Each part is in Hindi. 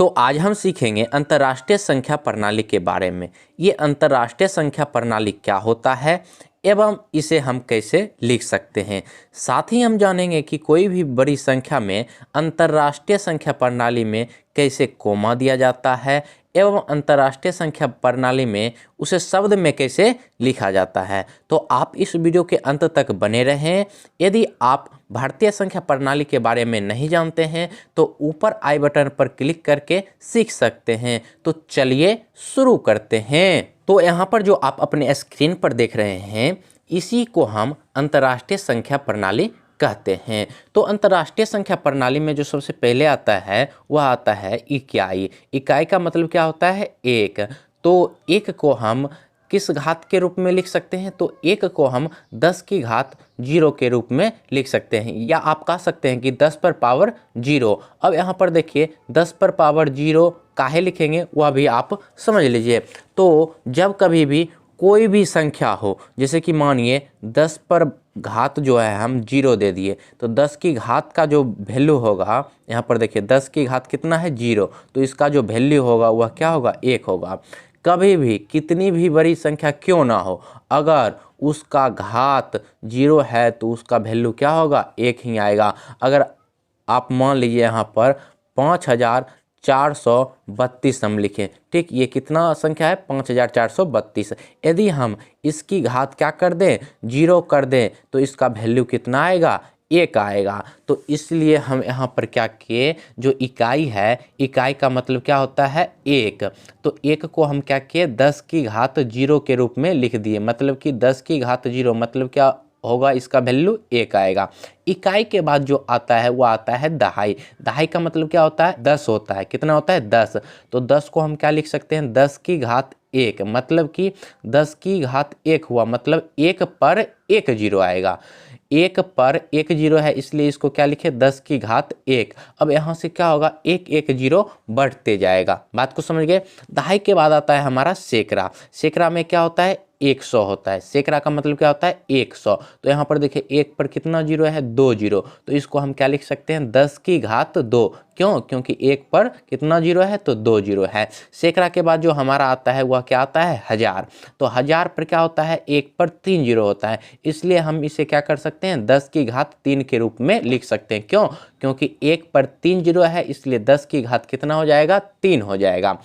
तो आज हम सीखेंगे अंतर्राष्ट्रीय संख्या प्रणाली के बारे में। ये अंतर्राष्ट्रीय संख्या प्रणाली क्या होता है एवं इसे हम कैसे लिख सकते हैं। साथ ही हम जानेंगे कि कोई भी बड़ी संख्या में अंतर्राष्ट्रीय संख्या प्रणाली में कैसे कोमा दिया जाता है एवं अंतर्राष्ट्रीय संख्या प्रणाली में उसे शब्द में कैसे लिखा जाता है। तो आप इस वीडियो के अंत तक बने रहें। यदि आप भारतीय संख्या प्रणाली के बारे में नहीं जानते हैं तो ऊपर आई बटन पर क्लिक करके सीख सकते हैं। तो चलिए शुरू करते हैं। तो यहाँ पर जो आप अपने स्क्रीन पर देख रहे हैं इसी को हम अंतर्राष्ट्रीय संख्या प्रणाली कहते हैं। तो अंतर्राष्ट्रीय संख्या प्रणाली में जो सबसे पहले आता है वह आता है इकाई। इकाई का मतलब क्या होता है? एक। तो एक को हम किस घात के रूप में लिख सकते हैं? तो एक को हम 10 की घात 0 के रूप में लिख सकते हैं, या आप कह सकते हैं कि 10 पर पावर 0। अब यहाँ पर देखिए 10 पर पावर 0 काहे लिखेंगे वह भी आप समझ लीजिए। तो जब कभी भी कोई भी संख्या हो, जैसे कि मानिए 10 पर घात जो है हम 0 दे दिए, तो 10 की घात का जो वैल्यू होगा, यहाँ पर देखिए 10 की घात कितना है? 0। तो इसका जो वैल्यू होगा वह क्या होगा? 1 होगा। कभी भी कितनी भी बड़ी संख्या क्यों ना हो, अगर उसका घात 0 है तो उसका वैल्यू क्या होगा? 1 ही आएगा। अगर आप मान लीजिए यहाँ पर 5432 हम लिखें, ठीक, ये कितना संख्या है? 5432। यदि हम इसकी घात क्या कर दें? 0 कर दें, तो इसका वैल्यू कितना आएगा? 1 आएगा। तो इसलिए हम यहाँ पर क्या किए, जो इकाई है, इकाई का मतलब क्या होता है? 1। तो 1 को हम क्या किए? 10 की घात 0 के रूप में लिख दिए, मतलब कि 10 की घात 0 मतलब क्या होगा? इसका वैल्यू 1 आएगा। इकाई के बाद जो आता है वो आता है दहाई। दहाई का मतलब क्या होता है? 10 होता है। कितना होता है? 10। तो 10 को हम क्या लिख सकते हैं? 10 की घात 1, मतलब कि 10 की घात 1 हुआ, मतलब 1 पर 1 0 आएगा। 1 पर 1 0 है, इसलिए इसको क्या लिखे? 10 की घात 1। अब यहाँ से क्या होगा? 1 1 0 बढ़ते जाएगा। बात को समझ गए? दहाई के बाद आता है हमारा सैकड़ा। सैकड़ा में क्या होता है? 100 होता है। सैकड़ा का मतलब क्या होता है? 100। तो यहाँ पर देखिए 1 पर कितना 0 है? 2 0। तो इसको हम क्या लिख सकते हैं? 10 की घात 2। क्यों? क्योंकि 1 पर कितना 0 है? तो 2 0 है। सैकड़ा के बाद जो हमारा आता है वह क्या आता है? हजार। तो हजार पर क्या होता है? 1 पर 3 0 होता है, इसलिए हम इसे क्या कर सकते हैं? 10 की घात 3 के रूप में लिख सकते हैं। क्यों? क्योंकि 1 पर 3 0 है, इसलिए 10 की घात कितना हो जाएगा? 3 हो जाएगा।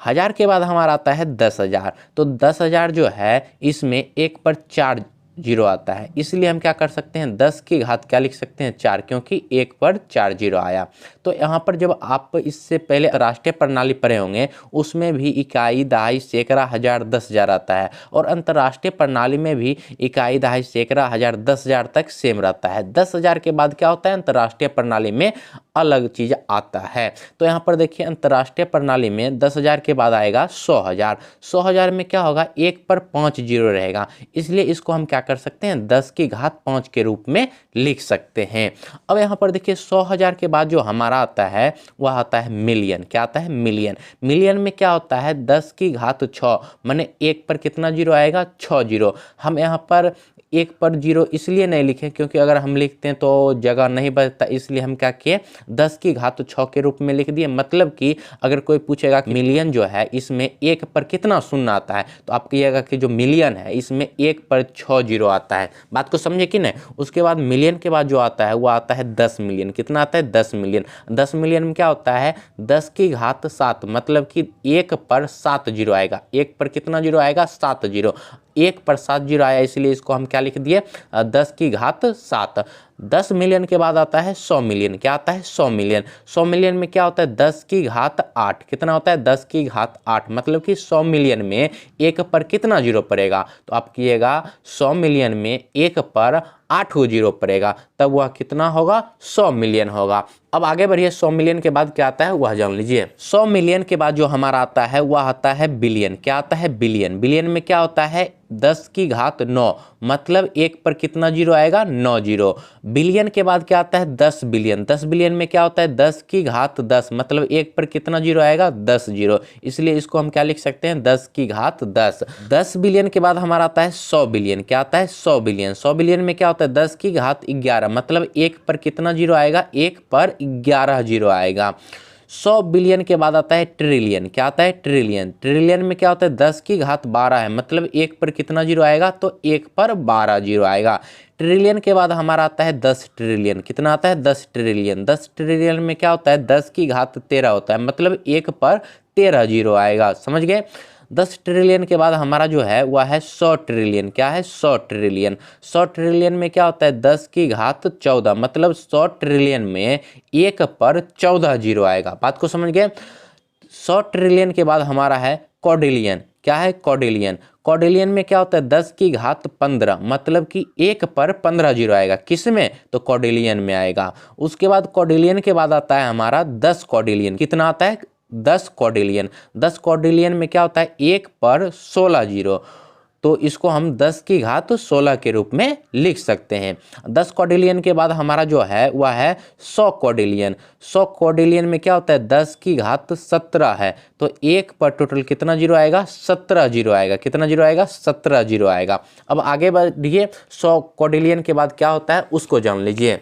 हजार के बाद हमारा आता है 10,000। तो 10,000 जो है इसमें 1 पर 4 0 आता है, इसलिए हम क्या कर सकते हैं? 10 की घात क्या लिख सकते हैं? 4, क्योंकि 1 पर 4 0 आया। तो यहाँ पर जब आप इससे पहले राष्ट्रीय प्रणाली पढ़े होंगे उसमें भी इकाई, दहाई, सैकड़ा, हजार, 10,000 आता है, और अंतर्राष्ट्रीय प्रणाली में भी इकाई, दहाई, सैकड़ा, हजार, 10,000 तक सेम रहता है। 10,000 के बाद क्या होता है? अंतर्राष्ट्रीय प्रणाली में अलग चीज आता है। तो यहाँ पर देखिए अंतर्राष्ट्रीय प्रणाली में 10,000 के बाद आएगा 100,000। 100,000 में क्या होगा? 1 पर 5 0 रहेगा, इसलिए इसको हम क्या कर सकते हैं? 10 की घात 5 के रूप में लिख सकते हैं। अब यहाँ पर देखिए 100,000 के बाद जो हमारा आता है वह आता है मिलियन। क्या आता है? मिलियन। मिलियन में क्या होता है? 10 की घात 6, माने 1 पर कितना 0 आएगा? 6 0। हम यहाँ पर 1 पर 0 इसलिए नहीं लिखें क्योंकि अगर हम लिखते हैं तो जगह नहीं बचता, इसलिए हम क्या किए? 10 की घात 6 के रूप में लिख दिए। मतलब कि अगर कोई पूछेगा कि मिलियन जो है इसमें 1 पर कितना शून्य आता है, तो आप कहिएगा कि जो मिलियन है इसमें 1 पर 6 0 आता है। बात को समझे कि नहीं? उसके बाद मिलियन के बाद जो आता है वो आता है 10 मिलियन। कितना आता है? 10 मिलियन। 10 मिलियन में क्या होता है? 10 की घात 7, मतलब कि 1 पर 7 0 आएगा। 1 पर कितना 0 आएगा? 7 0। 1 पर 7 0 आया, इसलिए इसको हम क्या लिख दिए? 10 की घात 7। 10 मिलियन के बाद आता है 100 मिलियन। क्या आता है? 100 मिलियन। 100 मिलियन में क्या होता है? 10 की घात 8। कितना होता है? 10 की घात 8, मतलब कि 100 मिलियन में 1 पर कितना 0 पड़ेगा? तो आप किएगा 100 मिलियन में 1 पर 8 0 पड़ेगा, तब वह कितना होगा? 100 मिलियन होगा। अब आगे बढ़िए, 100 मिलियन के बाद क्या आता है वह जान लीजिए। 100 मिलियन के बाद जो हमारा आता है वह आता है बिलियन। क्या आता है? बिलियन। बिलियन में क्या होता है? 10 की घात 9, मतलब 1 पर कितना 0 आएगा? 9 0। बिलियन के बाद क्या आता है? 10 बिलियन। 10 बिलियन में क्या होता है? 10 की घात 10, मतलब 1 पर कितना 0 आएगा? 10 0, इसलिए इसको हम क्या लिख सकते हैं? 10 की घात 10। 10 बिलियन के बाद हमारा आता है 100 बिलियन। क्या आता है? 100 बिलियन। 100 बिलियन में क्या होता है? 10 की घात 11, मतलब 1 पर कितना 0 आएगा? 1 पर 11 0 आएगा। 100 बिलियन के बाद आता है ट्रिलियन। क्या आता है? ट्रिलियन। ट्रिलियन में क्या होता है? 10 की घात 12 है, मतलब 1 पर कितना जीरो आएगा? तो 1 पर 12 जीरो आएगा। ट्रिलियन के बाद हमारा आता है 10 ट्रिलियन। कितना आता है? 10 ट्रिलियन। 10 ट्रिलियन में क्या होता है? 10 की घात 13 होता है, मतलब 1 पर 13 जीरो आएगा। समझ गए? 10 ट्रिलियन के बाद हमारा जो है वह है 100 ट्रिलियन। क्या है? 100 ट्रिलियन। 100 ट्रिलियन में क्या होता है? 10 की घात 14, मतलब 100 ट्रिलियन में 1 पर 14 जीरो आएगा। बात को समझ गए? 100 ट्रिलियन के बाद हमारा है क्वाड्रिलियन। क्या है? क्वाड्रिलियन। क्वाड्रिलियन में क्या होता है? 10 की घात 15, मतलब कि 1 पर 15 जीरो आएगा। किस में? तो क्वाड्रिलियन में आएगा। उसके बाद क्वाड्रिलियन के बाद आता है हमारा 10 क्वाड्रिलियन। कितना आता है? 10 क्वाड्रिलियन। 10 क्वाड्रिलियन में क्या होता है? 1 पर 16 जीरो, तो इसको हम 10 की घात 16 के रूप में लिख सकते हैं। 10 क्वाड्रिलियन के बाद हमारा जो है वह है 100 क्वाड्रिलियन। 100 क्वाड्रिलियन में क्या होता है? 10 की घात 17 है, तो 1 पर टोटल कितना जीरो आएगा? 17 जीरो आएगा। कितना जीरो आएगा? 17 जीरो आएगा। अब आगे बढ़िए, 100 क्वाड्रिलियन के बाद क्या होता है उसको जान लीजिए।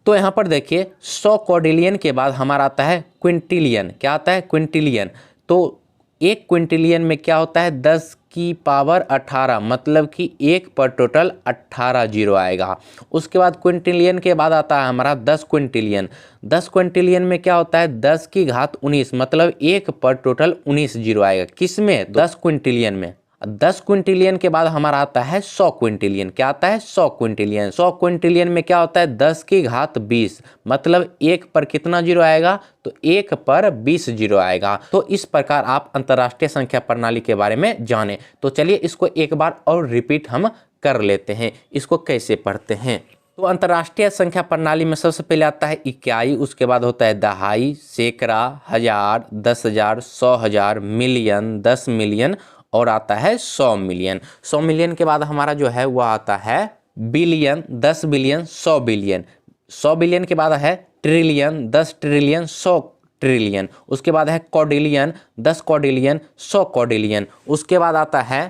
तो यहाँ पर देखिए 100 क्वाड्रिलियन के बाद हमारा आता है क्विंटिलियन। क्या आता है? क्विंटिलियन। तो 1 क्विंटिलियन में क्या होता है? 10 की पावर 18, मतलब कि 1 पर टोटल 18 जीरो आएगा। उसके बाद क्विंटिलियन के बाद आता है हमारा 10 क्विंटिलियन। 10 क्विंटिलियन में क्या होता है? 10 की घात 19, मतलब 1 पर टोटल 19 जीरो आएगा। किस में? 10 क्विंटिलियन में। 10 क्विंटिलियन के बाद हमारा आता है 100 क्विंटिलियन। क्या आता है? 100 क्विंटिलियन। 100 क्विंटिलियन में क्या होता है? 10 की घात 20, मतलब 1 पर कितना जीरो आएगा? तो 1 पर 20 जीरो आएगा। तो इस प्रकार आप अंतर्राष्ट्रीय संख्या प्रणाली के बारे में जाने। तो चलिए इसको एक बार और रिपीट हम कर लेते हैं, इसको कैसे पढ़ते हैं। तो अंतर्राष्ट्रीय संख्या प्रणाली में सबसे पहले आता है इकाई, उसके बाद होता है दहाई, सैकड़ा, हजार, 10,000, 100,000, मिलियन, 10 मिलियन और आता है 100 मिलियन। 100 मिलियन के बाद हमारा जो है वह आता है बिलियन, 10 बिलियन, 100 बिलियन। 100 बिलियन के बाद है ट्रिलियन, 10 ट्रिलियन, 100 ट्रिलियन। उसके बाद है क्वाड्रिलियन, 10 क्वाड्रिलियन, 100 क्वाड्रिलियन। उसके बाद आता है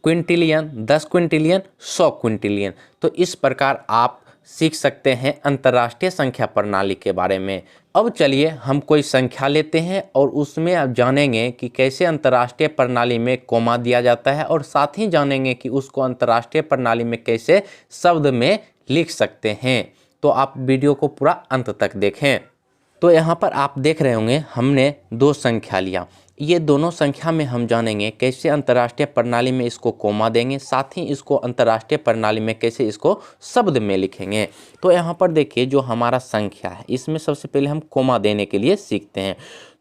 क्विंटिलियन, 10 क्विंटिलियन, 100 क्विंटिलियन। तो इस प्रकार आप सीख सकते हैं अंतर्राष्ट्रीय संख्या प्रणाली के बारे में। अब चलिए हम कोई संख्या लेते हैं और उसमें आप जानेंगे कि कैसे अंतर्राष्ट्रीय प्रणाली में कोमा दिया जाता है, और साथ ही जानेंगे कि उसको अंतर्राष्ट्रीय प्रणाली में कैसे शब्द में लिख सकते हैं। तो आप वीडियो को पूरा अंत तक देखें। तो यहाँ पर आप देख रहे होंगे हमने 2 संख्या लिया। ये दोनों संख्या में हम जानेंगे कैसे अंतर्राष्ट्रीय प्रणाली में इसको कोमा देंगे, साथ ही इसको अंतर्राष्ट्रीय प्रणाली में कैसे इसको शब्द में लिखेंगे। तो यहाँ पर देखिए जो हमारा संख्या है इसमें सबसे पहले हम कोमा देने के लिए सीखते हैं।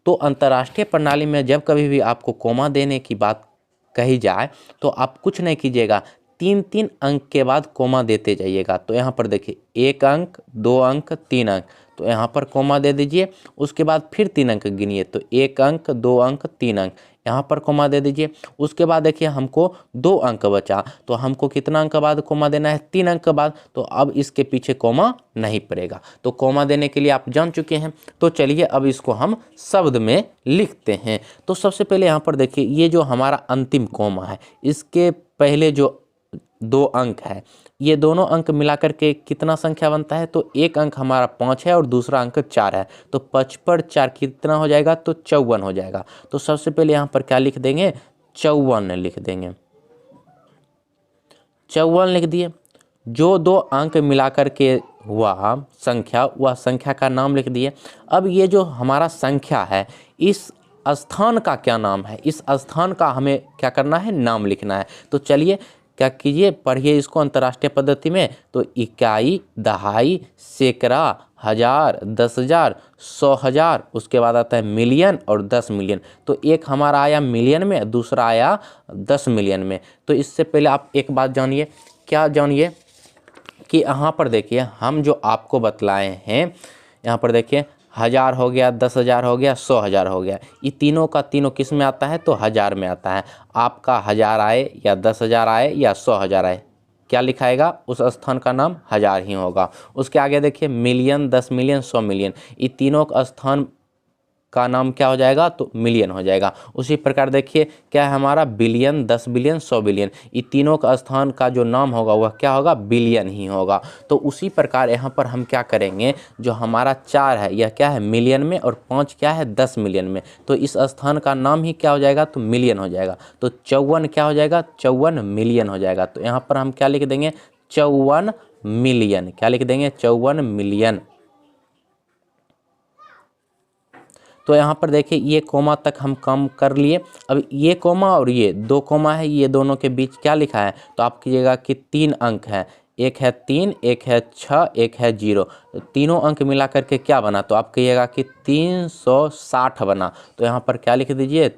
तो अंतर्राष्ट्रीय प्रणाली में जब कभी भी आपको कोमा देने की बात कही जाए तो आप कुछ नहीं कीजिएगा, 3-3 अंक के बाद कोमा देते जाइएगा। तो यहाँ पर देखिए 1 अंक, 2 अंक, 3 अंक, तो यहाँ पर कोमा दे दीजिए। उसके बाद फिर 3 अंक गिनिए, तो 1 अंक, 2 अंक, 3 अंक, यहाँ पर कोमा दे दीजिए। उसके बाद देखिए हमको 2 अंक बचा, तो हमको कितना अंक बाद कोमा देना है? 3 अंक बाद। तो अब इसके पीछे कोमा नहीं पड़ेगा। तो कोमा देने के लिए आप जान चुके हैं। तो चलिए अब इसको हम शब्द में लिखते हैं। तो सबसे पहले यहाँ पर देखिए ये जो हमारा अंतिम कोमा है इसके पहले जो 2 अंक है, ये दोनों अंक मिला करके कितना संख्या बनता है? तो एक अंक हमारा 5 है और दूसरा अंक 4 है, तो 5 पर 4 कितना हो जाएगा? तो 54 हो जाएगा। तो सबसे पहले यहाँ पर क्या लिख देंगे? 54 लिख देंगे। 54 लिख दिए। जो 2 अंक मिला करके हुआ संख्या, वह संख्या का नाम लिख दिए। अब ये जो हमारा संख्या है इस स्थान का क्या नाम है? इस स्थान का हमें क्या करना है? नाम लिखना है। तो चलिए क्या कीजिए, पढ़िए इसको अंतर्राष्ट्रीय पद्धति में। तो इकाई, दहाई, सैकड़ा, हजार, 10,000, 100,000, उसके बाद आता है मिलियन और 10 मिलियन। तो एक हमारा आया मिलियन में, दूसरा आया 10 मिलियन में। तो इससे पहले आप एक बात जानिए। क्या जानिए कि यहाँ पर देखिए हम जो आपको बतलाए हैं, यहाँ पर देखिए 1000 हो गया, 10,000 हो गया, 100,000 हो गया। ये तीनों का तीनों किस में आता है? तो 1000 में आता है। आपका 1000 आए या 10,000 आए या 100,000 आए, क्या लिखाएगा? उस स्थान का नाम 1000 ही होगा। उसके आगे देखिए मिलियन, 10 मिलियन, 100 मिलियन, ये तीनों का स्थान का नाम क्या हो जाएगा, तो मिलियन हो जाएगा। उसी प्रकार देखिए क्या है हमारा बिलियन, 10 बिलियन, 100 बिलियन, ये तीनों का स्थान का जो नाम होगा वह क्या होगा, बिलियन ही होगा। तो उसी प्रकार यहाँ पर हम क्या करेंगे, जो हमारा 4 है यह क्या है मिलियन में, और 5 क्या है 10 मिलियन में, तो इस स्थान का नाम ही क्या हो जाएगा, तो मिलियन हो जाएगा। तो 54 क्या हो जाएगा, 54 मिलियन हो जाएगा। तो यहाँ पर हम क्या लिख देंगे, 54 मिलियन। क्या लिख देंगे, 54 मिलियन। तो यहाँ पर देखिए ये कोमा तक हम काम कर लिए। अब ये कोमा और ये 2 कोमा है, ये दोनों के बीच क्या लिखा है, तो आप कीजिएगा कि 3 अंक है, एक है 3, एक है 6, एक है 0, तो तीनों अंक मिला करके क्या बना, तो आप कहिएगा कि 360 बना। तो यहाँ पर क्या लिख दीजिए,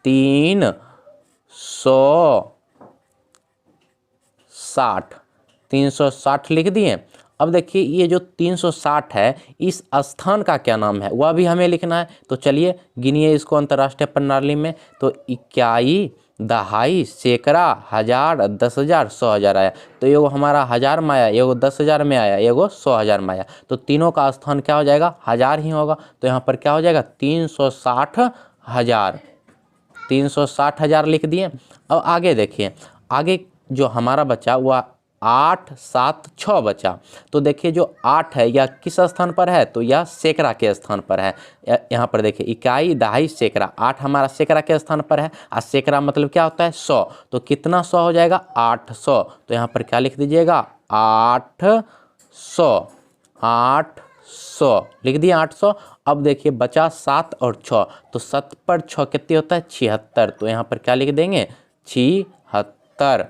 360 लिख दिए। अब देखिए ये जो 360 है इस स्थान का क्या नाम है वह भी हमें लिखना है। तो चलिए गिनिए इसको अंतर्राष्ट्रीय प्रणाली में। तो इकाई, दहाई, सैकड़ा, हजार, 10,000, 100,000 आया। तो एगो हमारा 1000 में आया, एगो 10,000 में आया, एगो 100,000 में आया। तो तीनों का स्थान क्या हो जाएगा, 1000 ही होगा। तो यहाँ पर क्या हो जाएगा, 360,000, 360,000 लिख दिए। अब आगे देखिए, आगे जो हमारा बचा वह 8, 7, 6 बचा। तो देखिए जो 8 है यह किस स्थान पर है, तो यह सैकड़ा के स्थान पर है। यहाँ पर देखिए इकाई, दहाई, सैकड़ा, 8 हमारा सैकड़ा के स्थान पर है, और सैकड़ा मतलब क्या होता है 100। तो कितना 100 हो जाएगा, 800। तो यहाँ पर क्या लिख दीजिएगा, 800, 800 लिख दिए, 800। अब देखिए बचा 7 और 6, तो 7 पर 6 कितने होता है, 76। तो यहाँ पर क्या लिख देंगे, 76।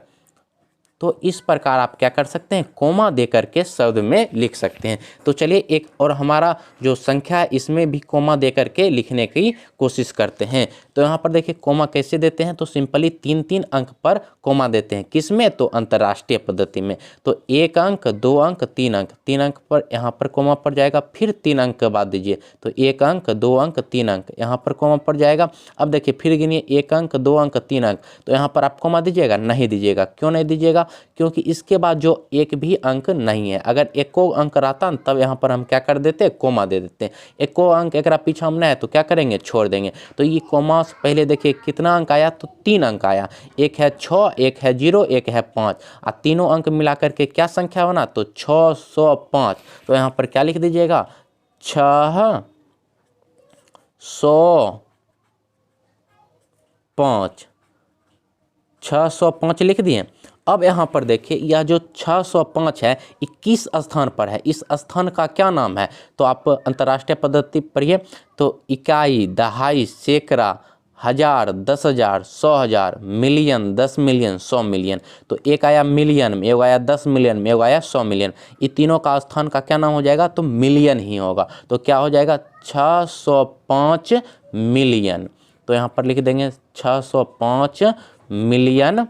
तो इस प्रकार आप क्या कर सकते हैं, कोमा दे करके शब्द में लिख सकते हैं। तो चलिए एक और हमारा जो संख्या है इसमें भी कोमा दे करके लिखने की कोशिश करते हैं। तो यहाँ पर देखिए कोमा कैसे देते हैं, तो सिंपली 3-3 अंक पर कोमा देते हैं। किसमें, तो अंतर्राष्ट्रीय पद्धति में। तो 1 अंक, 2 अंक, 3 अंक, 3 अंक पर यहाँ पर कोमा पड़ जाएगा। फिर 3 अंक के बाद दीजिए, तो 1 अंक, 2 अंक, 3 अंक, यहाँ पर कोमा पड़ जाएगा। अब देखिए फिर गिनिए, 1 अंक, 2 अंक, 3 अंक, तो यहाँ पर आप कोमा दीजिएगा, नहीं दीजिएगा। क्यों नहीं दीजिएगा, क्योंकि इसके बाद जो एक भी अंक नहीं है। अगर एको अंक रहता न तब यहाँ पर हम क्या कर देते, कोमा दे देते। एको अंक एक पीछा हम नहीं है तो क्या करेंगे, छोड़ देंगे। तो ये कोमा से पहले देखिए कितना अंक आया, तो 3 अंक आया। एक है 6, एक है 0, एक है 5, और तीनों अंक मिला करके क्या संख्या बना, तो 605। तो यहाँ पर क्या लिख दीजिएगा, 605, 605 लिख दिए। अब यहाँ पर देखिए यह जो 605 है 21 स्थान पर है। इस स्थान का क्या नाम है, तो आप अंतर्राष्ट्रीय पद्धति पढ़िए। तो इकाई, दहाई, सैकड़ा, हजार, 10,000, 100,000, मिलियन, 10 मिलियन, 100 मिलियन। तो एक आया मिलियन में, एक आया 10 मिलियन में, एक आया 100 मिलियन। ये तीनों का स्थान का क्या नाम हो जाएगा, तो मिलियन ही होगा। तो क्या हो जाएगा, 605 मिलियन। तो यहाँ पर लिख देंगे 605 मिलियन।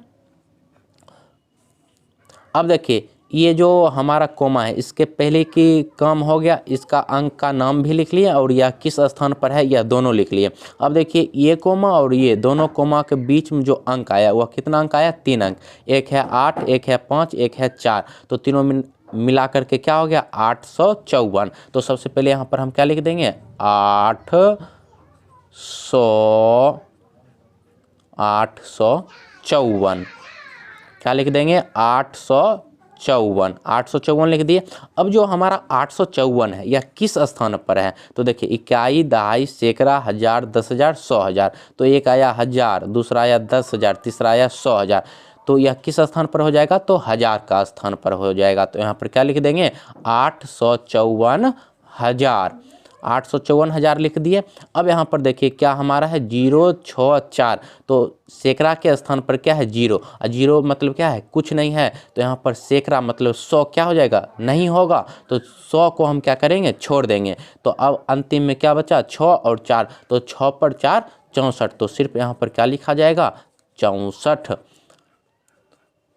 अब देखिए ये जो हमारा कोमा है इसके पहले की काम हो गया, इसका अंक का नाम भी लिख लिए और यह किस स्थान पर है यह दोनों लिख लिए। अब देखिए ये कोमा और ये दोनों कोमा के बीच में जो अंक आया वह कितना अंक आया, 3 अंक। एक है 8, एक है 5, एक है 4। तो तीनों मिला करके क्या हो गया, 854। तो सबसे पहले यहाँ पर हम क्या लिख देंगे, 854। क्या लिख देंगे, 854, 854 लिख दिए। अब जो हमारा 854 है यह किस स्थान पर है, तो देखिए इकाई, दहाई, सैकड़ा, हजार, 10,000, 100,000। तो एक आया 1000, दूसरा आया 10,000, तीसरा आया 100,000। तो यह किस स्थान पर हो जाएगा, तो 1000 का स्थान पर हो जाएगा। तो यहाँ पर क्या लिख देंगे, 854,000, 854,000 लिख दिए। अब यहाँ पर देखिए क्या हमारा है, 064। तो सैकड़ा के स्थान पर क्या है, 0, और 0 मतलब क्या है, कुछ नहीं है। तो यहाँ पर सैकड़ा मतलब 100 क्या हो जाएगा, नहीं होगा। तो 100 को हम क्या करेंगे, छोड़ देंगे। तो अब अंतिम में क्या बचा, 6 और 4। तो 6 पर 4 64। तो सिर्फ यहाँ पर क्या लिखा जाएगा, 64।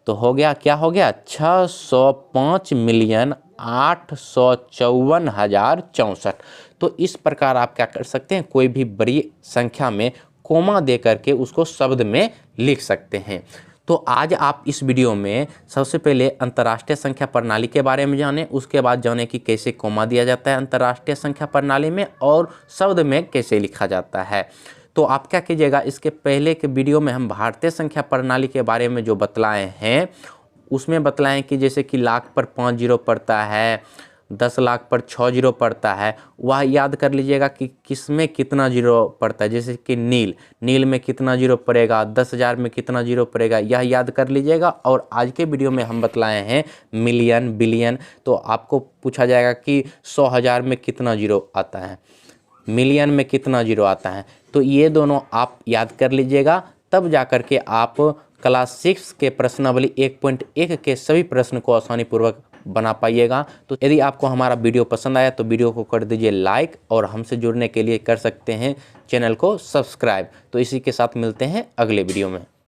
तो हो गया, क्या हो गया, 605,854,064। तो इस प्रकार आप क्या कर सकते हैं, कोई भी बड़ी संख्या में कोमा दे करके उसको शब्द में लिख सकते हैं। तो आज आप इस वीडियो में सबसे पहले अंतर्राष्ट्रीय संख्या प्रणाली के बारे में जानें, उसके बाद जानें कि कैसे कोमा दिया जाता है अंतर्राष्ट्रीय संख्या प्रणाली में और शब्द में कैसे लिखा जाता है। तो आप क्या कीजिएगा, इसके पहले के वीडियो में हम भारतीय संख्या प्रणाली के बारे में जो बतलाए हैं उसमें बतलाएं कि जैसे कि लाख पर 5 जीरो पड़ता है, 10 लाख पर 6 जीरो पड़ता है, वह याद कर लीजिएगा कि किस में कितना जीरो पड़ता है। जैसे कि नील में कितना जीरो पड़ेगा, 10,000 में कितना जीरो पड़ेगा, यह याद कर लीजिएगा। और आज के वीडियो में हम बतलाए हैं मिलियन, बिलियन, तो आपको पूछा जाएगा कि 100,000 में कितना जीरो आता है, मिलियन में कितना जीरो आता है। तो ये दोनों आप याद कर लीजिएगा, तब जा कर के आप क्लास 6 के प्रश्नावली 1.1 के सभी प्रश्न को आसानी पूर्वक बना पाइएगा। तो यदि आपको हमारा वीडियो पसंद आया तो वीडियो को कर दीजिए लाइक, और हमसे जुड़ने के लिए कर सकते हैं चैनल को सब्सक्राइब। तो इसी के साथ मिलते हैं अगले वीडियो में।